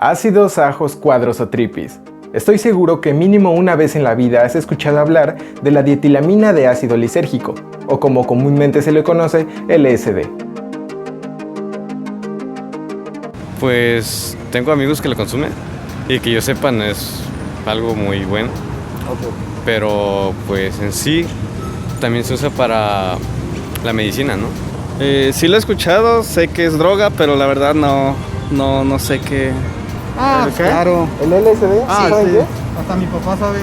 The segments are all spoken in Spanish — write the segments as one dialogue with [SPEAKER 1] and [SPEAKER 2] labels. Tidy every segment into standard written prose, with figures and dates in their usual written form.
[SPEAKER 1] Ácidos, ajos, cuadros o tripis. Estoy seguro que mínimo una vez en la vida has escuchado hablar de la dietilamina de ácido lisérgico, o como comúnmente se le conoce, LSD.
[SPEAKER 2] Pues tengo amigos que lo consumen y que yo sepa no es algo muy bueno. Pero pues en sí también se usa para la medicina, ¿no?
[SPEAKER 3] Sí lo he escuchado, sé que es droga, pero la verdad no sé qué.
[SPEAKER 4] Claro.
[SPEAKER 1] ¿El LSD?
[SPEAKER 4] Sí. Hasta mi papá sabe.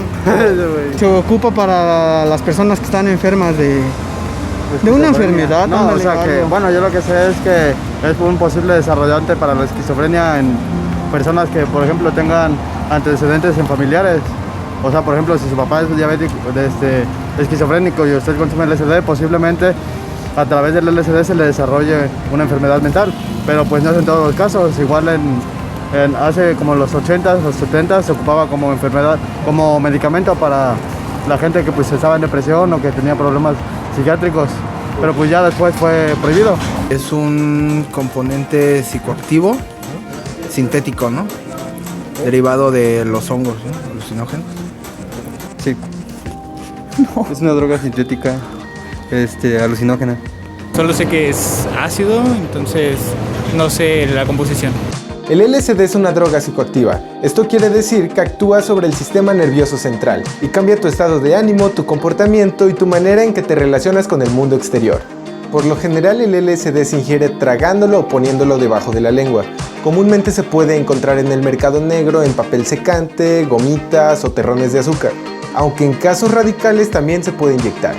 [SPEAKER 4] Se ocupa para las personas que están enfermas de una enfermedad.
[SPEAKER 5] No, o sea que, bueno, yo lo que sé es que es un posible desarrollante para la esquizofrenia en personas que, por ejemplo, tengan antecedentes en familiares. O sea, por ejemplo, si su papá es diabético, esquizofrénico y usted consume LSD, posiblemente a través del LSD se le desarrolle una enfermedad mental. Pero pues no es en todos los casos. Igual hace como los 80s, los 70s se ocupaba como enfermedad, como medicamento para la gente que pues estaba en depresión o que tenía problemas psiquiátricos. Pero pues ya después fue prohibido.
[SPEAKER 6] Es un componente psicoactivo sintético, ¿no? Derivado de los hongos, ¿no? Alucinógenos.
[SPEAKER 3] Sí. No. Es una droga sintética, alucinógena.
[SPEAKER 7] Solo sé que es ácido, entonces no sé la composición.
[SPEAKER 1] El LSD es una droga psicoactiva. Esto quiere decir que actúa sobre el sistema nervioso central y cambia tu estado de ánimo, tu comportamiento y tu manera en que te relacionas con el mundo exterior. Por lo general el LSD se ingiere tragándolo o poniéndolo debajo de la lengua. Comúnmente se puede encontrar en el mercado negro en papel secante, gomitas o terrones de azúcar, aunque en casos radicales también se puede inyectar.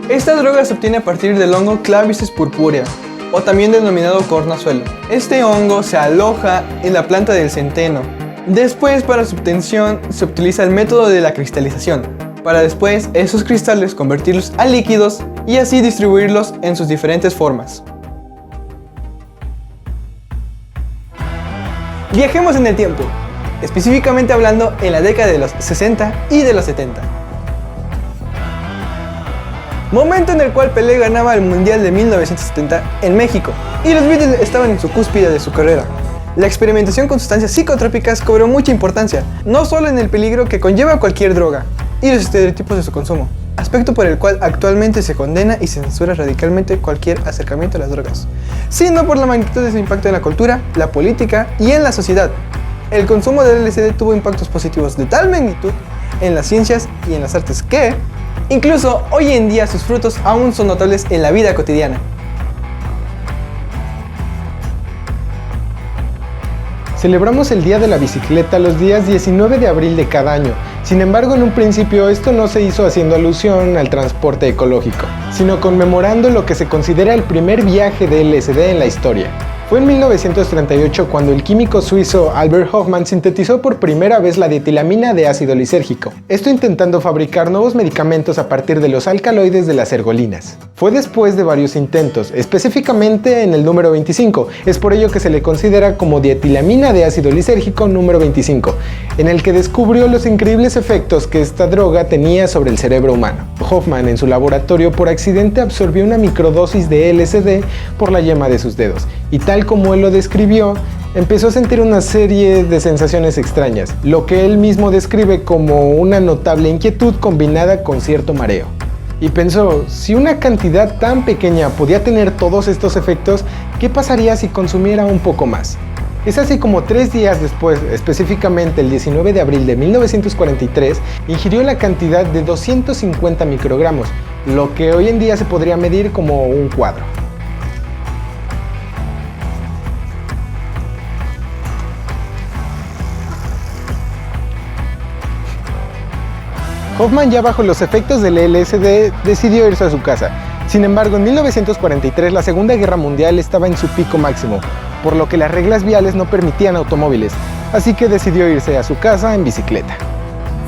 [SPEAKER 8] Esta droga se obtiene a partir del hongo Clavices purpurea, o también denominado cornazuelo. Este hongo se aloja en la planta del centeno. Después, para su obtención, se utiliza el método de la cristalización, para después esos cristales convertirlos a líquidos y así distribuirlos en sus diferentes formas. Viajemos en el tiempo, específicamente hablando en la década de los 60 y de los 70. Momento en el cual Pelé ganaba el Mundial de 1970 en México y los Beatles estaban en su cúspide de su carrera. La experimentación con sustancias psicotrópicas cobró mucha importancia, no solo en el peligro que conlleva cualquier droga y los estereotipos de su consumo, aspecto por el cual actualmente se condena y censura radicalmente cualquier acercamiento a las drogas, sino por la magnitud de su impacto en la cultura, la política y en la sociedad. El consumo de LSD tuvo impactos positivos de tal magnitud en las ciencias y en las artes que, incluso hoy en día, sus frutos aún son notables en la vida cotidiana.
[SPEAKER 1] Celebramos el Día de la Bicicleta los días 19 de abril de cada año. Sin embargo, en un principio esto no se hizo haciendo alusión al transporte ecológico, sino conmemorando lo que se considera el primer viaje de LSD en la historia. Fue en 1938 cuando el químico suizo Albert Hofmann sintetizó por primera vez la dietilamina de ácido lisérgico, esto intentando fabricar nuevos medicamentos a partir de los alcaloides de las ergolinas. Fue después de varios intentos, específicamente en el número 25, es por ello que se le considera como dietilamina de ácido lisérgico número 25, en el que descubrió los increíbles efectos que esta droga tenía sobre el cerebro humano. Hofmann en su laboratorio por accidente absorbió una microdosis de LSD por la yema de sus dedos, y tal como él lo describió, empezó a sentir una serie de sensaciones extrañas, lo que él mismo describe como una notable inquietud combinada con cierto mareo. Y pensó, si una cantidad tan pequeña podía tener todos estos efectos, ¿qué pasaría si consumiera un poco más? Es así como 3 días después, específicamente el 19 de abril de 1943, ingirió la cantidad de 250 microgramos, lo que hoy en día se podría medir como un cuadro. Hofmann, ya bajo los efectos del LSD, decidió irse a su casa. Sin embargo, en 1943 la Segunda Guerra Mundial estaba en su pico máximo, por lo que las reglas viales no permitían automóviles, así que decidió irse a su casa en bicicleta.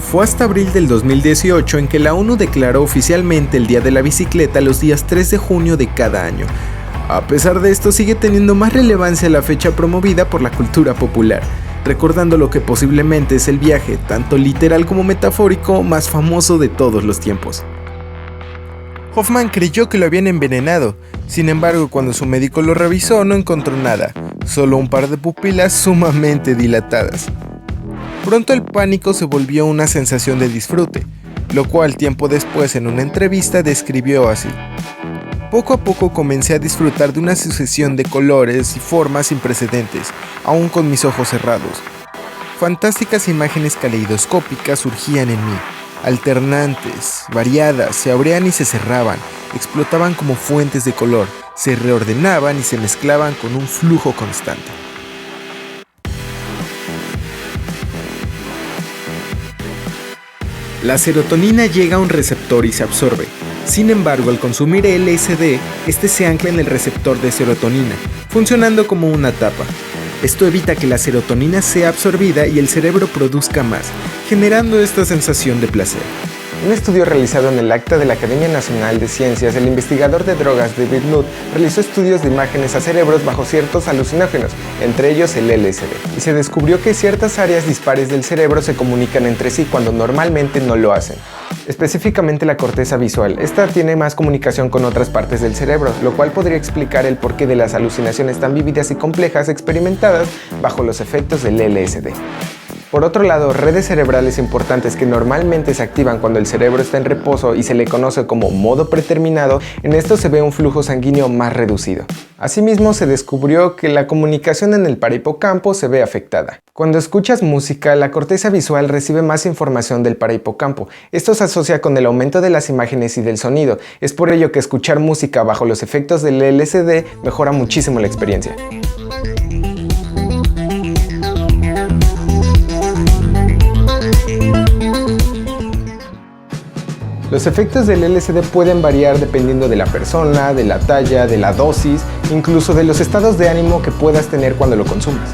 [SPEAKER 6] Fue hasta abril del 2018 en que la ONU declaró oficialmente el Día de la Bicicleta los días 3 de junio de cada año. A pesar de esto, sigue teniendo más relevancia la fecha promovida por la cultura popular, recordando lo que posiblemente es el viaje, tanto literal como metafórico, más famoso de todos los tiempos. Hoffman creyó que lo habían envenenado. Sin embargo, cuando su médico lo revisó, no encontró nada, solo un par de pupilas sumamente dilatadas. Pronto el pánico se volvió una sensación de disfrute, lo cual tiempo después en una entrevista describió así: poco a poco comencé a disfrutar de una sucesión de colores y formas sin precedentes, aún con mis ojos cerrados. Fantásticas imágenes caleidoscópicas surgían en mí, alternantes, variadas, se abrían y se cerraban, explotaban como fuentes de color, se reordenaban y se mezclaban con un flujo constante. La serotonina llega a un receptor y se absorbe. Sin embargo, al consumir LSD, este se ancla en el receptor de serotonina, funcionando como una tapa. Esto evita que la serotonina sea absorbida y el cerebro produzca más, generando esta sensación de placer.
[SPEAKER 1] Un estudio realizado en el acta de la Academia Nacional de Ciencias, el investigador de drogas David Nutt realizó estudios de imágenes a cerebros bajo ciertos alucinógenos, entre ellos el LSD, y se descubrió que ciertas áreas dispares del cerebro se comunican entre sí cuando normalmente no lo hacen. Específicamente la corteza visual. Esta tiene más comunicación con otras partes del cerebro, lo cual podría explicar el porqué de las alucinaciones tan vívidas y complejas experimentadas bajo los efectos del LSD. Por otro lado, redes cerebrales importantes que normalmente se activan cuando el cerebro está en reposo y se le conoce como modo predeterminado, en esto se ve un flujo sanguíneo más reducido. Asimismo, se descubrió que la comunicación en el parahipocampo se ve afectada. Cuando escuchas música, la corteza visual recibe más información del parahipocampo. Esto se asocia con el aumento de las imágenes y del sonido. Es por ello que escuchar música bajo los efectos del LSD mejora muchísimo la experiencia. Los efectos del LSD pueden variar dependiendo de la persona, de la talla, de la dosis, incluso de los estados de ánimo que puedas tener cuando lo consumes.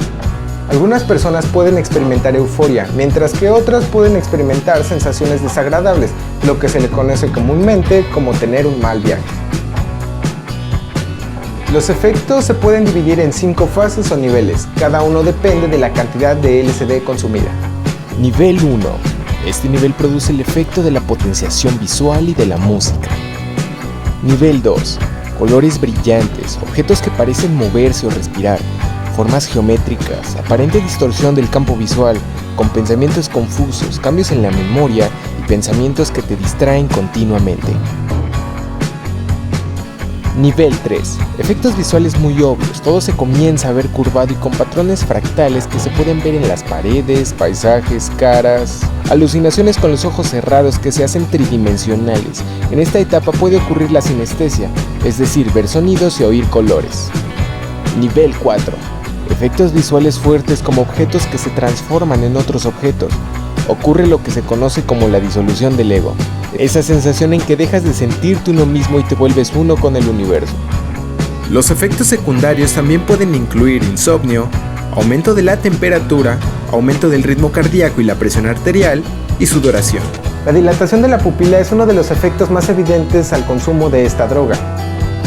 [SPEAKER 1] Algunas personas pueden experimentar euforia, mientras que otras pueden experimentar sensaciones desagradables, lo que se le conoce comúnmente como tener un mal viaje. Los efectos se pueden dividir en 5 fases o niveles, cada uno depende de la cantidad de LSD consumida.
[SPEAKER 9] Nivel 1. Este nivel produce el efecto de la potenciación visual y de la música. Nivel 2. Colores brillantes, objetos que parecen moverse o respirar, formas geométricas, aparente distorsión del campo visual, con pensamientos confusos, cambios en la memoria y pensamientos que te distraen continuamente. Nivel 3. Efectos visuales muy obvios, todo se comienza a ver curvado y con patrones fractales que se pueden ver en las paredes, paisajes, caras. Alucinaciones con los ojos cerrados que se hacen tridimensionales. En esta etapa puede ocurrir la sinestesia, es decir, ver sonidos y oír colores. Nivel 4. Efectos visuales fuertes como objetos que se transforman en otros objetos. Ocurre lo que se conoce como la disolución del ego. Esa sensación en que dejas de sentirte uno mismo y te vuelves uno con el universo.
[SPEAKER 6] Los efectos secundarios también pueden incluir insomnio, aumento de la temperatura, aumento del ritmo cardíaco y la presión arterial y sudoración.
[SPEAKER 1] La dilatación de la pupila es uno de los efectos más evidentes al consumo de esta droga.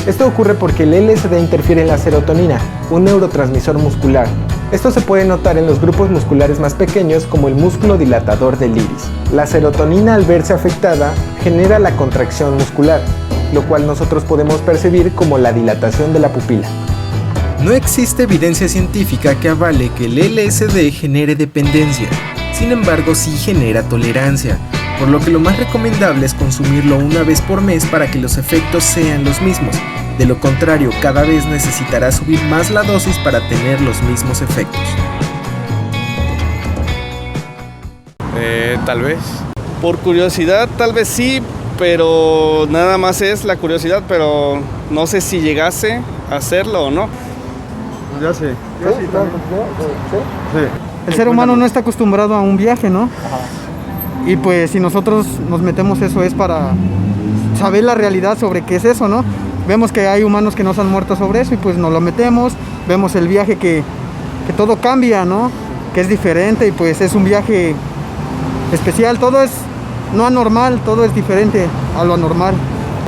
[SPEAKER 1] Esto ocurre porque el LSD interfiere en la serotonina, un neurotransmisor muscular. Esto se puede notar en los grupos musculares más pequeños como el músculo dilatador del iris. La serotonina, al verse afectada, genera la contracción muscular, lo cual nosotros podemos percibir como la dilatación de la pupila.
[SPEAKER 6] No existe evidencia científica que avale que el LSD genere dependencia, sin embargo sí genera tolerancia, por lo que lo más recomendable es consumirlo una vez por mes para que los efectos sean los mismos. De lo contrario, cada vez necesitarás subir más la dosis para tener los mismos efectos.
[SPEAKER 2] Tal vez.
[SPEAKER 3] Por curiosidad, tal vez sí, pero nada más es la curiosidad, pero no sé si llegase a hacerlo o no.
[SPEAKER 5] Yo sí.
[SPEAKER 4] El ser humano no está acostumbrado a un viaje, ¿no? Y pues si nosotros nos metemos, eso es para saber la realidad sobre qué es eso, ¿no? Vemos que hay humanos que nos han muerto sobre eso y pues nos lo metemos, vemos el viaje que todo cambia, ¿no? Que es diferente y pues es un viaje especial, todo es no anormal, todo es diferente a lo anormal.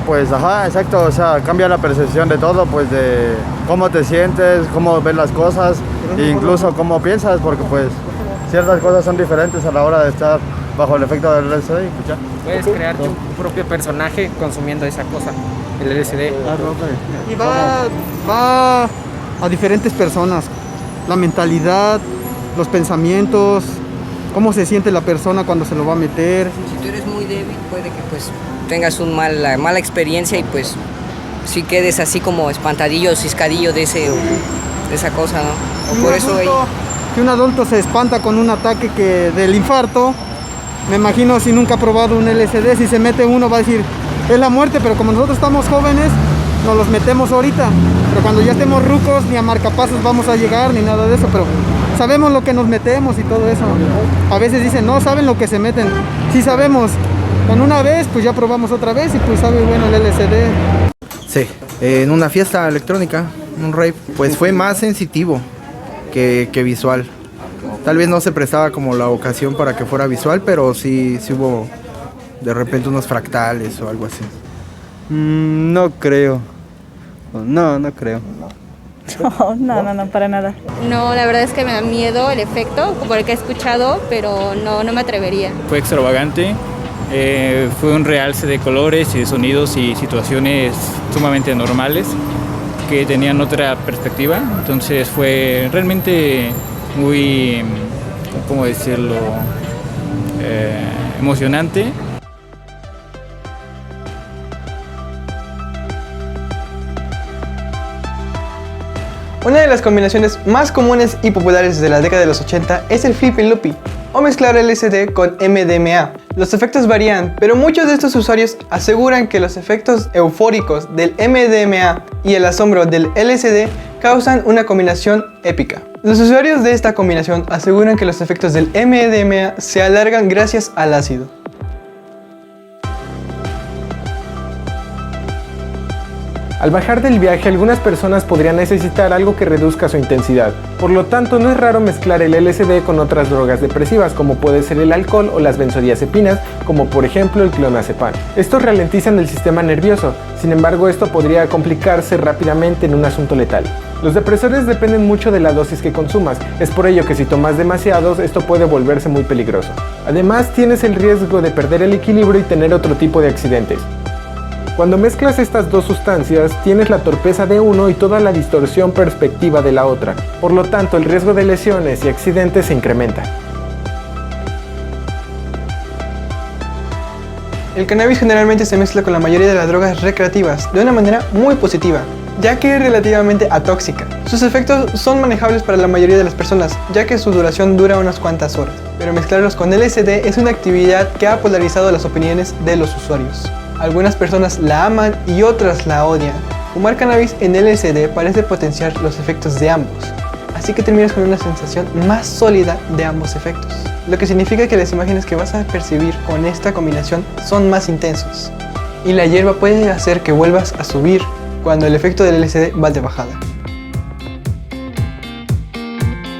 [SPEAKER 5] Pues ajá, exacto, o sea, cambia la percepción de todo, pues de cómo te sientes, cómo ves las cosas e incluso cómo piensas, porque pues ciertas cosas son diferentes a la hora de estar bajo el efecto del LSD y pues ya.
[SPEAKER 10] Puedes crear tu propio personaje consumiendo esa cosa, el LSD.
[SPEAKER 4] Y va a diferentes personas. La mentalidad, los pensamientos, cómo se siente la persona cuando se lo va a meter.
[SPEAKER 11] Si tú eres muy débil, puede que pues tengas una mala experiencia y pues sí quedes así como espantadillo, ciscadillo de esa cosa, ¿no? O por eso
[SPEAKER 4] que un adulto se espanta con un ataque del infarto. Me imagino, si nunca ha probado un LSD, si se mete uno va a decir, es la muerte, pero como nosotros estamos jóvenes, nos los metemos ahorita. Pero cuando ya estemos rucos, ni a marcapasos vamos a llegar, ni nada de eso, pero sabemos lo que nos metemos y todo eso. A veces dicen, no saben lo que se meten. Sí sabemos. Con una vez, pues ya probamos otra vez y pues sabe bueno el LSD.
[SPEAKER 12] Sí, en una fiesta electrónica, un rave, pues fue más sensitivo que visual. Tal vez no se prestaba como la ocasión para que fuera visual, pero sí hubo de repente unos fractales o algo así.
[SPEAKER 5] No creo. No creo.
[SPEAKER 13] No, para nada. No, la verdad es que me da miedo el efecto, por el que he escuchado, pero no me atrevería.
[SPEAKER 7] Fue extravagante, fue un realce de colores y de sonidos y situaciones sumamente normales que tenían otra perspectiva, entonces fue realmente muy, ¿cómo decirlo?, emocionante.
[SPEAKER 8] Una de las combinaciones más comunes y populares de la década de los 80 es el Flippy Loopy, o mezclar LSD con MDMA. Los efectos varían, pero muchos de estos usuarios aseguran que los efectos eufóricos del MDMA y el asombro del LSD causan una combinación épica. Los usuarios de esta combinación aseguran que los efectos del MDMA se alargan gracias al ácido.
[SPEAKER 1] Al bajar del viaje, algunas personas podrían necesitar algo que reduzca su intensidad. Por lo tanto, no es raro mezclar el LSD con otras drogas depresivas, como puede ser el alcohol o las benzodiazepinas, como por ejemplo el clonazepam. Estos ralentizan el sistema nervioso, sin embargo esto podría complicarse rápidamente en un asunto letal. Los depresores dependen mucho de la dosis que consumas, es por ello que si tomas demasiados esto puede volverse muy peligroso. Además tienes el riesgo de perder el equilibrio y tener otro tipo de accidentes. Cuando mezclas estas dos sustancias, tienes la torpeza de uno y toda la distorsión perspectiva de la otra. Por lo tanto, el riesgo de lesiones y accidentes se incrementa.
[SPEAKER 8] El cannabis generalmente se mezcla con la mayoría de las drogas recreativas de una manera muy positiva, ya que es relativamente atóxica. Sus efectos son manejables para la mayoría de las personas, ya que su duración dura unas cuantas horas. Pero mezclarlos con LSD es una actividad que ha polarizado las opiniones de los usuarios. Algunas personas la aman y otras la odian. Fumar cannabis en LSD parece potenciar los efectos de ambos, así que terminas con una sensación más sólida de ambos efectos, lo que significa que las imágenes que vas a percibir con esta combinación son más intensos, y la hierba puede hacer que vuelvas a subir cuando el efecto del LSD va de bajada.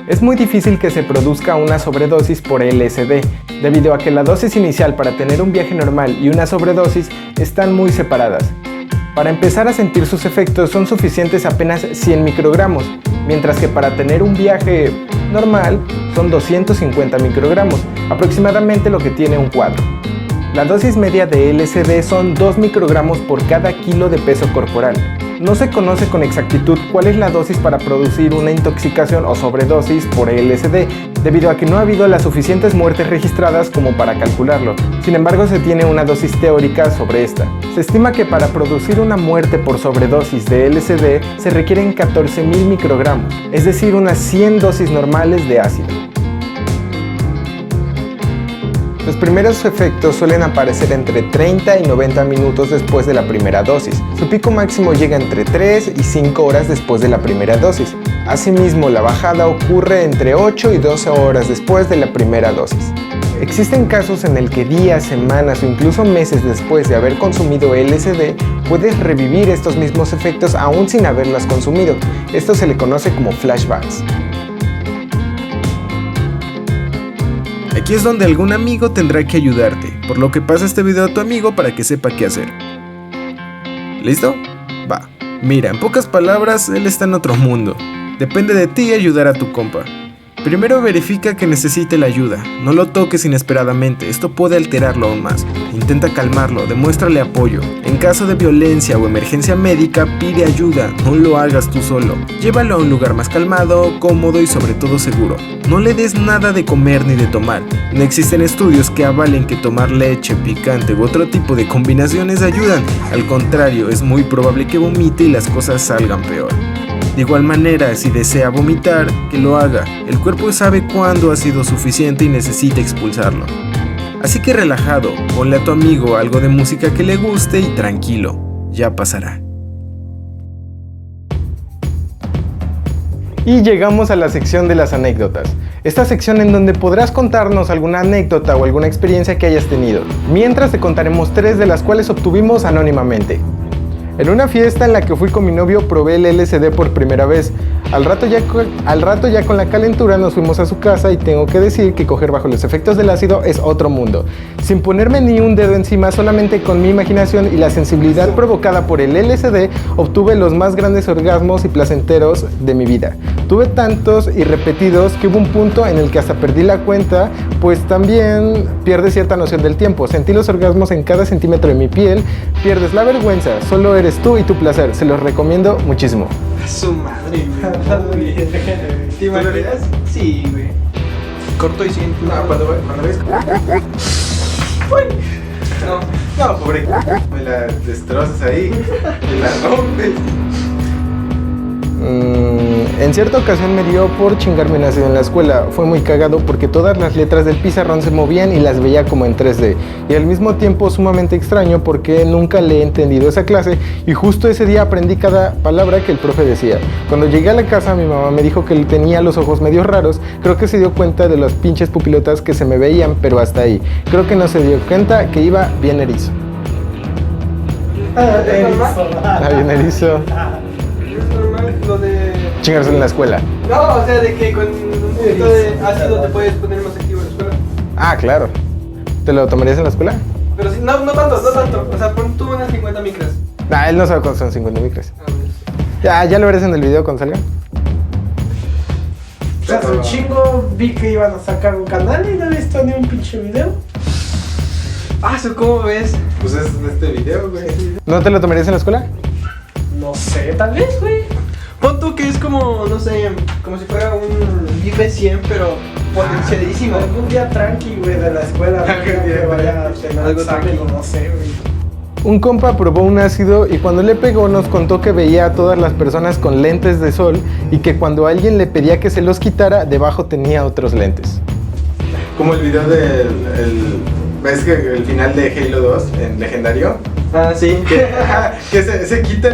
[SPEAKER 1] Es muy difícil que se produzca una sobredosis por LSD, debido a que la dosis inicial para tener un viaje normal y una sobredosis están muy separadas. Para empezar a sentir sus efectos son suficientes apenas 100 microgramos, mientras que para tener un viaje normal son 250 microgramos, aproximadamente lo que tiene un cuadro. La dosis media de LSD son 2 microgramos por cada kilo de peso corporal. No se conoce con exactitud cuál es la dosis para producir una intoxicación o sobredosis por LSD, debido a que no ha habido las suficientes muertes registradas como para calcularlo. Sin embargo, se tiene una dosis teórica sobre esta. Se estima que para producir una muerte por sobredosis de LSD se requieren 14.000 microgramos, es decir, unas 100 dosis normales de ácido. Los primeros efectos suelen aparecer entre 30 y 90 minutos después de la primera dosis. Su pico máximo llega entre 3 y 5 horas después de la primera dosis. Asimismo, la bajada ocurre entre 8 y 12 horas después de la primera dosis. Existen casos en el que días, semanas o incluso meses después de haber consumido LSD, puedes revivir estos mismos efectos aún sin haberlas consumido. Esto se le conoce como flashbacks.
[SPEAKER 6] Aquí es donde algún amigo tendrá que ayudarte, por lo que pasa este video a tu amigo para que sepa qué hacer. ¿Listo? Va. Mira, en pocas palabras, él está en otro mundo. Depende de ti ayudar a tu compa. Primero verifica que necesite la ayuda, no lo toques inesperadamente, esto puede alterarlo aún más. Intenta calmarlo, demuéstrale apoyo. En caso de violencia o emergencia médica, pide ayuda, no lo hagas tú solo. Llévalo a un lugar más calmado, cómodo y sobre todo seguro. No le des nada de comer ni de tomar. No existen estudios que avalen que tomar leche, picante u otro tipo de combinaciones ayudan. Al contrario, es muy probable que vomite y las cosas salgan peor. De igual manera, si desea vomitar, que lo haga. El cuerpo sabe cuándo ha sido suficiente y necesita expulsarlo. Así que relajado, ponle a tu amigo algo de música que le guste y tranquilo, ya pasará.
[SPEAKER 1] Y llegamos a la sección de las anécdotas. Esta sección en donde podrás contarnos alguna anécdota o alguna experiencia que hayas tenido. Mientras te contaremos 3 de las cuales obtuvimos anónimamente. En una fiesta en la que fui con mi novio probé el LSD por primera vez. Al rato ya con la calentura nos fuimos a su casa y tengo que decir que coger bajo los efectos del ácido es otro mundo. Sin ponerme ni un dedo encima, solamente con mi imaginación y la sensibilidad provocada por el LSD, obtuve los más grandes orgasmos y placenteros de mi vida. Tuve tantos y repetidos que hubo un punto en el que hasta perdí la cuenta, pues también pierdes cierta noción del tiempo. Sentí los orgasmos en cada centímetro de mi piel, pierdes la vergüenza, solo eres tú y tu placer. Se los recomiendo muchísimo.
[SPEAKER 8] Su madre, güey. ¿Te imaginas? Sí, güey. Corto y sin. No, cuando ves.
[SPEAKER 1] No, pobre. Me la destrozas ahí. Me la rompes. En cierta ocasión me dio por chingarme un ácido en la escuela. Fue muy cagado porque todas las letras del pizarrón se movían y las veía como en 3D. Y al mismo tiempo sumamente extraño porque nunca le he entendido esa clase y justo ese día aprendí cada palabra que el profe decía. Cuando llegué a la casa mi mamá me dijo que tenía los ojos medio raros. Creo que se dio cuenta de las pinches pupilotas que se me veían, pero hasta ahí. Creo que no se dio cuenta que iba bien erizo. Bien erizo.
[SPEAKER 8] Lo de...
[SPEAKER 1] Chingarse en la escuela.
[SPEAKER 8] No, o sea, de que con un poquito de ácido te puedes poner más activo en la escuela.
[SPEAKER 1] Ah, claro. ¿Te lo tomarías en la escuela?
[SPEAKER 8] Pero sí, no tanto. O sea, pon tú unas 50 micras.
[SPEAKER 1] Él no sabe cuántos son 50 micras. Ya lo verás en el video cuando salga.
[SPEAKER 14] O sea, hace un chingo vi que iban a sacar un canal y no he visto ni un pinche video.
[SPEAKER 8] ¿Cómo ves?
[SPEAKER 1] Pues es este video, güey. ¿No te lo tomarías en la escuela?
[SPEAKER 14] No sé, tal vez, güey.
[SPEAKER 8] Pon tú que es como, no sé, como si fuera un Vive 100, pero potenciadísimo.
[SPEAKER 14] Algún día tranqui, güey, de la escuela. Que vaya a tener
[SPEAKER 8] algo
[SPEAKER 14] examen,
[SPEAKER 8] tranqui.
[SPEAKER 14] no sé, güey.
[SPEAKER 1] Un compa probó un ácido y cuando le pegó nos contó que veía a todas las personas con lentes de sol y que cuando alguien le pedía que se los quitara, debajo tenía otros lentes. Como el video ¿ves que el final de Halo 2 en Legendario?
[SPEAKER 8] Ah, sí.
[SPEAKER 1] Que se quita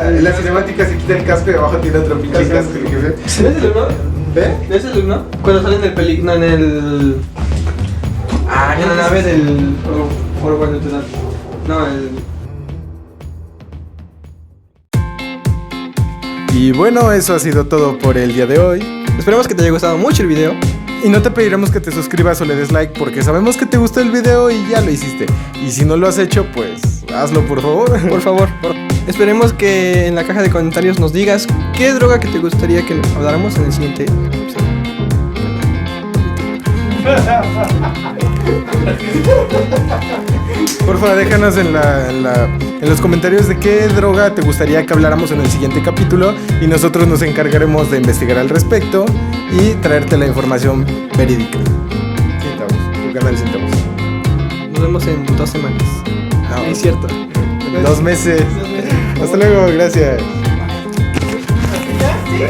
[SPEAKER 1] en la cinemática, se quita el casco y abajo tiene otro pinche casco.
[SPEAKER 8] ¿No es el 1?
[SPEAKER 1] ¿Ve?
[SPEAKER 8] ¿No es el 1? Cuando sale en el película, en el... en la nave del... No,
[SPEAKER 1] Y bueno, eso ha sido todo por el día de hoy.
[SPEAKER 8] Esperemos que te haya gustado mucho el video.
[SPEAKER 1] Y no te pediremos que te suscribas o le des like porque sabemos que te gustó el video y ya lo hiciste. Y si no lo has hecho, pues hazlo por favor.
[SPEAKER 8] Por favor. Esperemos que en la caja de comentarios nos digas qué droga que te gustaría que habláramos en el siguiente episodio.
[SPEAKER 1] Por favor, déjanos en los comentarios de qué droga te gustaría que habláramos en el siguiente capítulo y nosotros nos encargaremos de investigar al respecto y traerte la información verídica. Tu canal Centavos.
[SPEAKER 8] Nos vemos en 2 semanas.
[SPEAKER 1] No,
[SPEAKER 8] es cierto.
[SPEAKER 1] 2 meses. Hasta luego, gracias.
[SPEAKER 14] ¿Ya? ¿Sí?